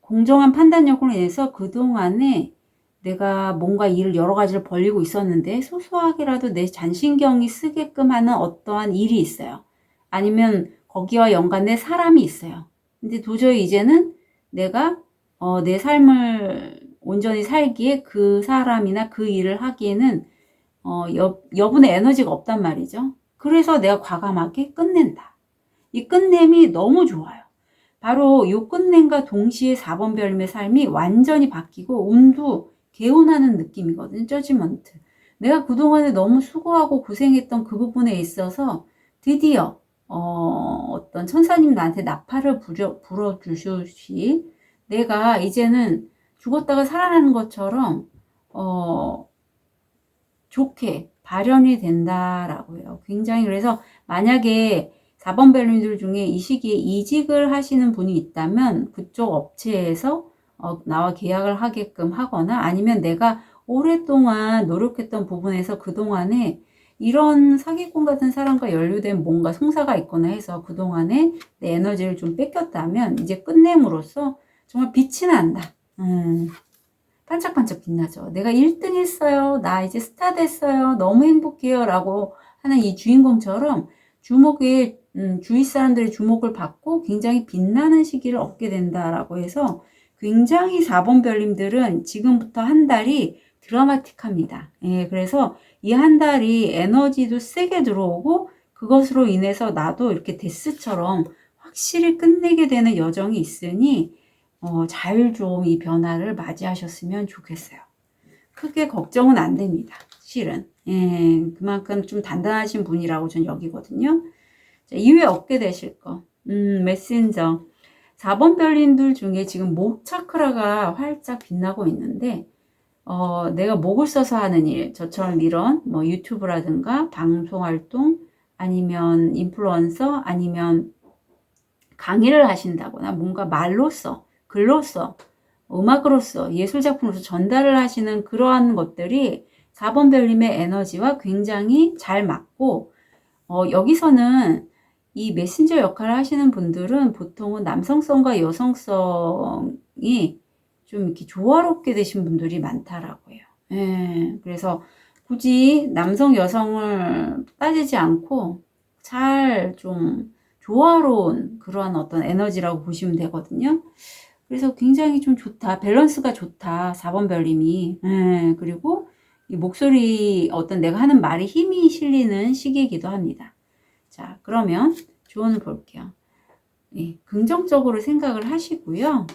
공정한 판단력으로 인해서 그동안에 내가 뭔가 일을 여러 가지를 벌리고 있었는데 소소하게라도 내 잔신경이 쓰게끔 하는 어떠한 일이 있어요. 아니면 거기와 연관된 사람이 있어요. 근데 도저히 이제는 내가 내 삶을 온전히 살기에 그 사람이나 그 일을 하기에는 여분의 에너지가 없단 말이죠. 그래서 내가 과감하게 끝낸다. 이 끝냄이 너무 좋아요. 바로 요 끝냄과 동시에 4번 별님의 삶이 완전히 바뀌고 운도 개운하는 느낌이거든요. 저지먼트. 내가 그동안에 너무 수고하고 고생했던 그 부분에 있어서 드디어 어떤 천사님 나한테 나팔을 불어주시시 내가 이제는 죽었다가 살아나는 것처럼 좋게 발현이 된다라고 해요. 굉장히, 그래서 만약에 4번 별님들 중에 이 시기에 이직을 하시는 분이 있다면 그쪽 업체에서 나와 계약을 하게끔 하거나, 아니면 내가 오랫동안 노력했던 부분에서 그동안에 이런 사기꾼 같은 사람과 연루된 뭔가 송사가 있거나 해서 그동안에 내 에너지를 좀 뺏겼다면 이제 끝냄으로써 정말 빛이 난다. 반짝반짝 빛나죠. 내가 1등 했어요. 나 이제 스타 됐어요. 너무 행복해요. 라고 하는 이 주인공처럼 주위 사람들의 주목을 받고 굉장히 빛나는 시기를 얻게 된다라고 해서, 굉장히 4번 별님들은 지금부터 한 달이 드라마틱합니다. 예, 그래서 이 한 달이 에너지도 세게 들어오고 그것으로 인해서 나도 이렇게 데스처럼 확실히 끝내게 되는 여정이 있으니 잘 좀 이 변화를 맞이하셨으면 좋겠어요. 크게 걱정은 안 됩니다. 실은. 예, 그만큼 좀 단단하신 분이라고 전 여기거든요. 자, 이후에 얻게 되실 거. 메신저. 4번 별님들 중에 지금 목 차크라가 활짝 빛나고 있는데, 내가 목을 써서 하는 일, 저처럼 이런 유튜브라든가 방송 활동, 아니면 인플루언서, 아니면 강의를 하신다거나 뭔가 말로써, 글로써, 음악으로서, 예술작품으로서 전달을 하시는 그러한 것들이 4번 별님의 에너지와 굉장히 잘 맞고, 여기서는 이 메신저 역할을 하시는 분들은 보통은 남성성과 여성성이 좀 이렇게 조화롭게 되신 분들이 많다라고 해요. 예, 그래서 굳이 남성, 여성을 따지지 않고 잘 좀 조화로운 그러한 어떤 에너지라고 보시면 되거든요. 그래서 굉장히 좀 좋다. 밸런스가 좋다. 4번 별님이. 예, 그리고 이 목소리, 어떤 내가 하는 말이 힘이 실리는 시기이기도 합니다. 자, 그러면 조언을 볼게요. 예, 긍정적으로 생각을 하시고요.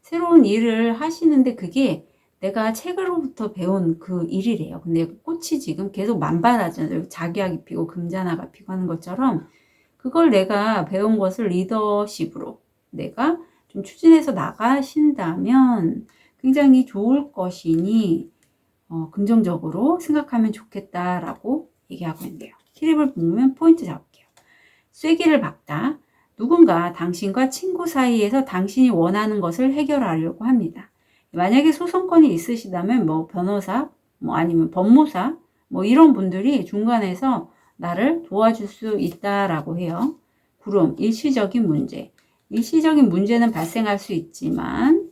새로운 일을 하시는데 그게 내가 책으로부터 배운 그 일이래요. 근데 꽃이 지금 계속 만발하잖아요. 작약이 피고 금자나가 피고 하는 것처럼 그걸 내가 배운 것을 리더십으로 내가 좀 추진해서 나가신다면 굉장히 좋을 것이니 긍정적으로 생각하면 좋겠다라고 얘기하고 있는데요. 팁을 보면 포인트 잡을게요. 쐐기를 박다. 누군가 당신과 친구 사이에서 당신이 원하는 것을 해결하려고 합니다. 만약에 소송권이 있으시다면 뭐 변호사, 뭐 아니면 법무사, 뭐 이런 분들이 중간에서 나를 도와줄 수 있다라고 해요. 구름, 일시적인 문제. 일시적인 문제는 발생할 수 있지만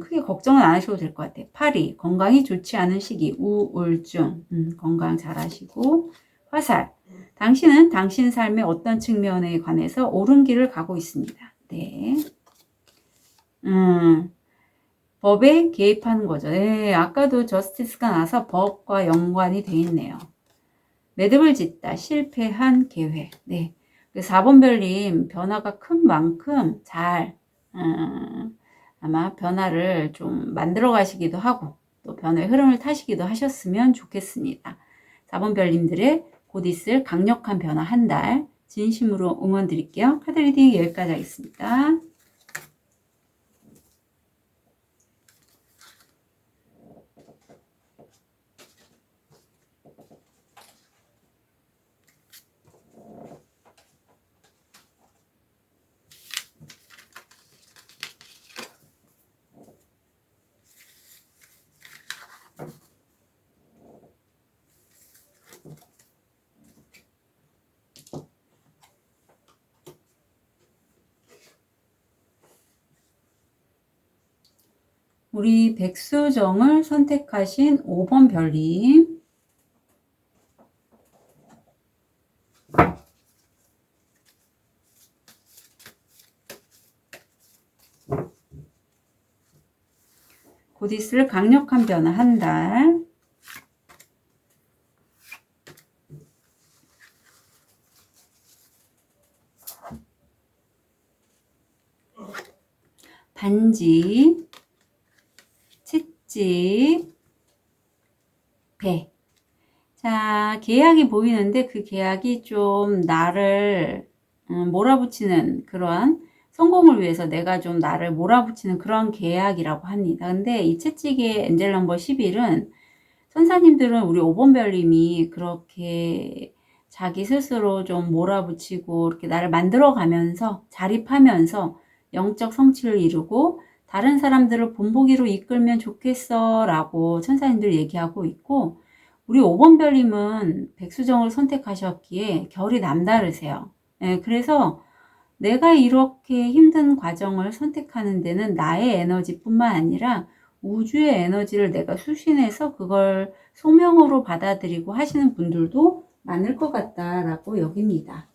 크게 걱정은 안 하셔도 될 것 같아요. 파리, 건강이 좋지 않은 시기, 우울증, 건강 잘 하시고. 화살, 당신은 당신 삶의 어떤 측면에 관해서 옳은 길을 가고 있습니다. 네. 법에 개입하는 거죠. 네, 아까도 저스티스가 나서 법과 연관이 돼 있네요. 매듭을 짓다, 실패한 계획. 네. 4번 별님, 변화가 큰 만큼 잘, 아마 변화를 좀 만들어 가시기도 하고, 또 변화의 흐름을 타시기도 하셨으면 좋겠습니다. 4번 별님들의 곧 있을 강력한 변화 한 달, 진심으로 응원 드릴게요. 카드 리딩 여기까지 하겠습니다. 우리 백수정을 선택하신 5번 별님. 곧 있을 강력한 변화 한 달. 반지, 채찍, 배. 자, 계약이 보이는데 그 계약이 좀 나를 몰아붙이는 그러한 성공을 위해서 내가 좀 나를 몰아붙이는 그런 계약이라고 합니다. 근데 이 채찍의 엔젤 넘버 11은 선사님들은 우리 5번 별님이 그렇게 자기 스스로 좀 몰아붙이고 이렇게 나를 만들어가면서 자립하면서 영적 성취를 이루고 다른 사람들을 본보기로 이끌면 좋겠어 라고 천사님들 얘기하고 있고, 우리 5번 별님은 백수정을 선택하셨기에 결이 남다르세요. 예, 그래서 내가 이렇게 힘든 과정을 선택하는 데는 나의 에너지뿐만 아니라 우주의 에너지를 내가 수신해서 그걸 소명으로 받아들이고 하시는 분들도 많을 것 같다라고 여깁니다.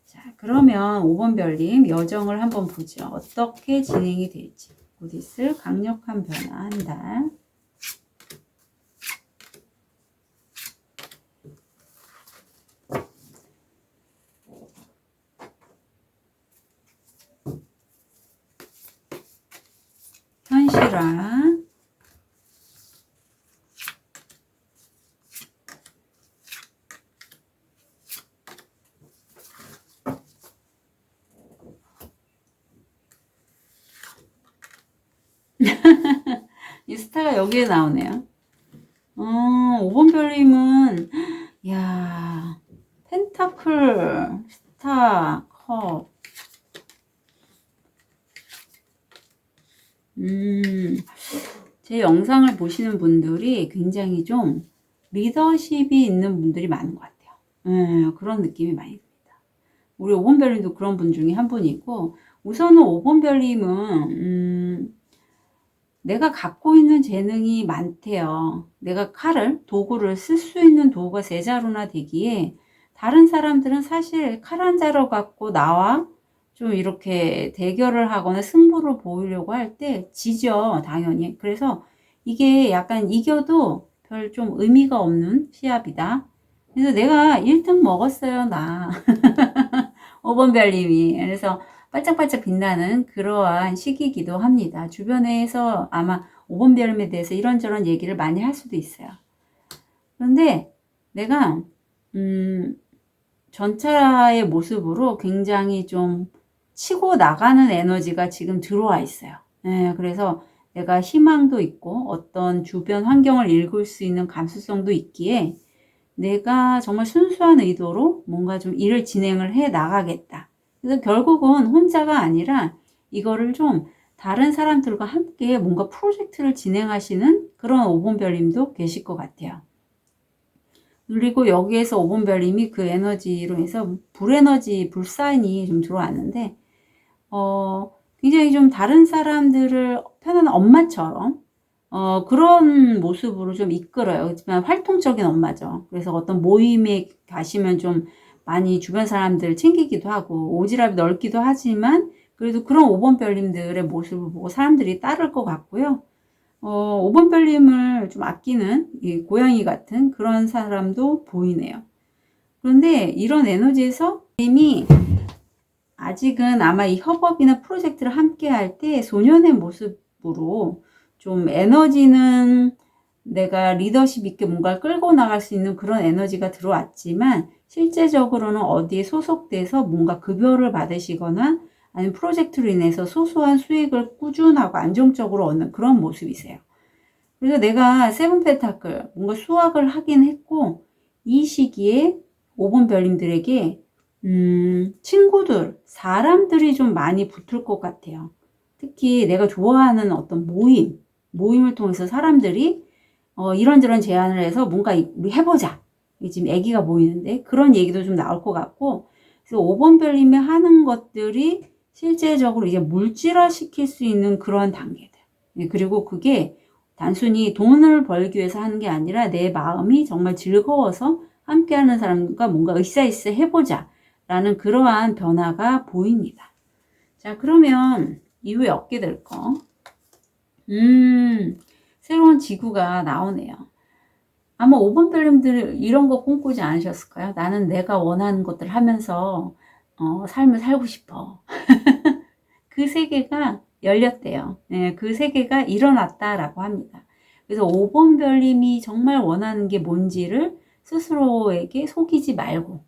자, 그러면 5번 별님 여정을 한번 보죠. 어떻게 진행이 될지. 곧 있을 강력한 변화 한 달. 현실화. 이 스타가 여기에 나오네요. 5번 별님은 야, 펜타클, 스타, 컵. 제 영상을 보시는 분들이 굉장히 좀 리더십이 있는 분들이 많은 것 같아요. 그런 느낌이 많이 듭니다. 우리 5번별님도 그런 분 중에 한 분이고, 우선은 5번별님은 내가 갖고 있는 재능이 많대요. 내가 도구를 쓸 수 있는 도구가 세 자루나 되기에 다른 사람들은 사실 칼 한 자루 갖고 나와 좀 이렇게 대결을 하거나 승부를 보이려고 할 때 지죠, 당연히. 그래서 이게 약간 이겨도 별 좀 의미가 없는 시합이다. 그래서 내가 1등 먹었어요, 나. 5번별님이. 그래서 반짝반짝 빛나는 그러한 시기이기도 합니다. 주변에서 아마 5번별님에 대해서 이런저런 얘기를 많이 할 수도 있어요. 그런데 내가 전차의 모습으로 굉장히 좀 치고 나가는 에너지가 지금 들어와 있어요. 그래서 내가 희망도 있고 어떤 주변 환경을 읽을 수 있는 감수성도 있기에 내가 정말 순수한 의도로 뭔가 좀 일을 진행을 해 나가겠다. 그래서 결국은 혼자가 아니라 이거를 좀 다른 사람들과 함께 뭔가 프로젝트를 진행하시는 그런 5번별님도 계실 것 같아요. 그리고 여기에서 5번별님이 그 에너지로 해서 불에너지, 불사인이 좀 들어왔는데, 굉장히 좀 다른 사람들을 편한 엄마처럼, 그런 모습으로 좀 이끌어요. 그렇지만 활동적인 엄마죠. 그래서 어떤 모임에 가시면 좀 많이 주변 사람들 챙기기도 하고, 오지랖이 넓기도 하지만, 그래도 그런 5번별님들의 모습을 보고 사람들이 따를 것 같고요. 5번별님을 좀 아끼는 이 고양이 같은 그런 사람도 보이네요. 그런데 이런 에너지에서 님이 아직은 아마 이 협업이나 프로젝트를 함께 할 때 소년의 모습으로 좀 에너지는 내가 리더십 있게 뭔가를 끌고 나갈 수 있는 그런 에너지가 들어왔지만 실제적으로는 어디에 소속돼서 뭔가 급여를 받으시거나 아니면 프로젝트로 인해서 소소한 수익을 꾸준하고 안정적으로 얻는 그런 모습이세요. 그래서 내가 세븐 펜타클 뭔가 수확을 하긴 했고 이 시기에 5번 별님들에게 친구들, 사람들이 좀 많이 붙을 것 같아요. 특히 내가 좋아하는 어떤 모임을 통해서 사람들이 이런저런 제안을 해서 뭔가 우리 해보자. 지금 애기가 보이는데 그런 얘기도 좀 나올 것 같고, 그래서 5번 별님이 하는 것들이 실제적으로 이제 물질화 시킬 수 있는 그런 단계들. 그리고 그게 단순히 돈을 벌기 위해서 하는 게 아니라 내 마음이 정말 즐거워서 함께하는 사람과 뭔가 으쌰으쌰 해보자 라는 그러한 변화가 보입니다. 자, 그러면 이후에 얻게 될 거. 새로운 지구가 나오네요. 아마 5번 별님들 이런 거 꿈꾸지 않으셨을까요? 나는 내가 원하는 것들 하면서 삶을 살고 싶어. 그 세계가 열렸대요. 네, 그 세계가 일어났다라고 합니다. 그래서 5번 별님이 정말 원하는 게 뭔지를 스스로에게 속이지 말고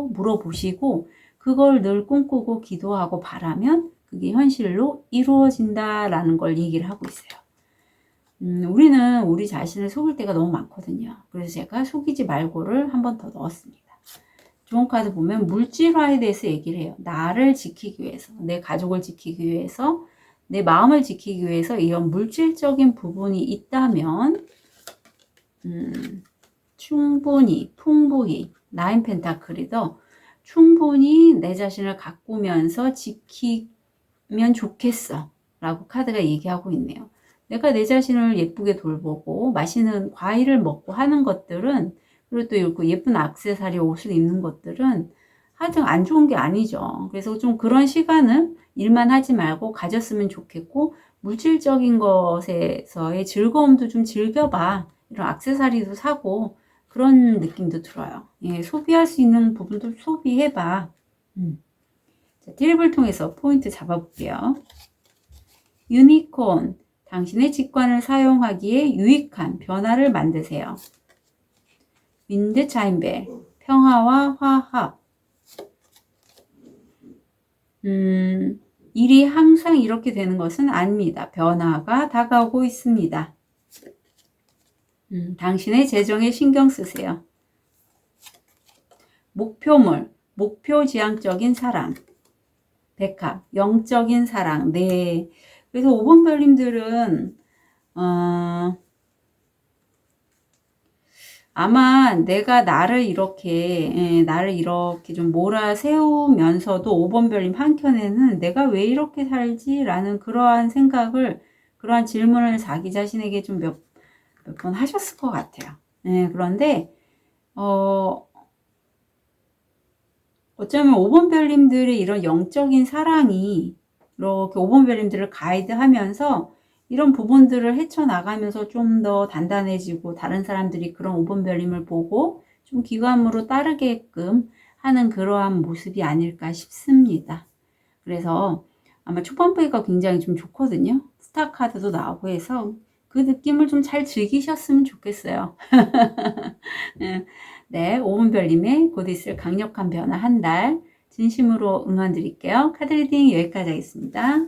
물어보시고 그걸 늘 꿈꾸고 기도하고 바라면 그게 현실로 이루어진다라는 걸 얘기를 하고 있어요. 우리는 우리 자신을 속일 때가 너무 많거든요. 그래서 제가 속이지 말고를 한 번 더 넣었습니다. 좋은 카드 보면 물질화에 대해서 얘기를 해요. 나를 지키기 위해서, 내 가족을 지키기 위해서, 내 마음을 지키기 위해서 이런 물질적인 부분이 있다면 충분히, 풍부히, 나인 펜타클이더 충분히 내 자신을 가꾸면서 지키면 좋겠어 라고 카드가 얘기하고 있네요. 내가 내 자신을 예쁘게 돌보고 맛있는 과일을 먹고 하는 것들은, 그리고 또 이렇게 예쁜 액세서리 옷을 입는 것들은 하여튼 안 좋은 게 아니죠. 그래서 좀 그런 시간을 일만 하지 말고 가졌으면 좋겠고, 물질적인 것에서의 즐거움도 좀 즐겨봐. 이런 액세서리도 사고 그런 느낌도 들어요. 예, 소비할 수 있는 부분도 소비해봐. 자, 드립을 통해서 포인트 잡아볼게요. 유니콘, 당신의 직관을 사용하기에 유익한 변화를 만드세요. 윈드 차임벨, 평화와 화합. 일이 항상 이렇게 되는 것은 아닙니다. 변화가 다가오고 있습니다. 당신의 재정에 신경 쓰세요. 목표물, 목표지향적인 사랑. 백합, 영적인 사랑. 네. 그래서 5번 별님들은 아마 내가 나를 이렇게 좀 몰아세우면서도 5번 별님 한켠에는 내가 왜 이렇게 살지? 라는 그러한 생각을, 그러한 질문을 자기 자신에게 좀 몇 번 하셨을 것 같아요. 그런데, 어쩌면 5번 별님들의 이런 영적인 사랑이 이렇게 5번 별님들을 가이드하면서 이런 부분들을 헤쳐나가면서 좀 더 단단해지고 다른 사람들이 그런 5번 별님을 보고 좀 귀감으로 따르게끔 하는 그러한 모습이 아닐까 싶습니다. 그래서 아마 초반부가 굉장히 좀 좋거든요. 스타 카드도 나오고 해서 그 느낌을 좀 잘 즐기셨으면 좋겠어요. 네, 5번 별님의 곧 있을 강력한 변화 한 달 진심으로 응원 드릴게요. 카드 리딩 여기까지 하겠습니다.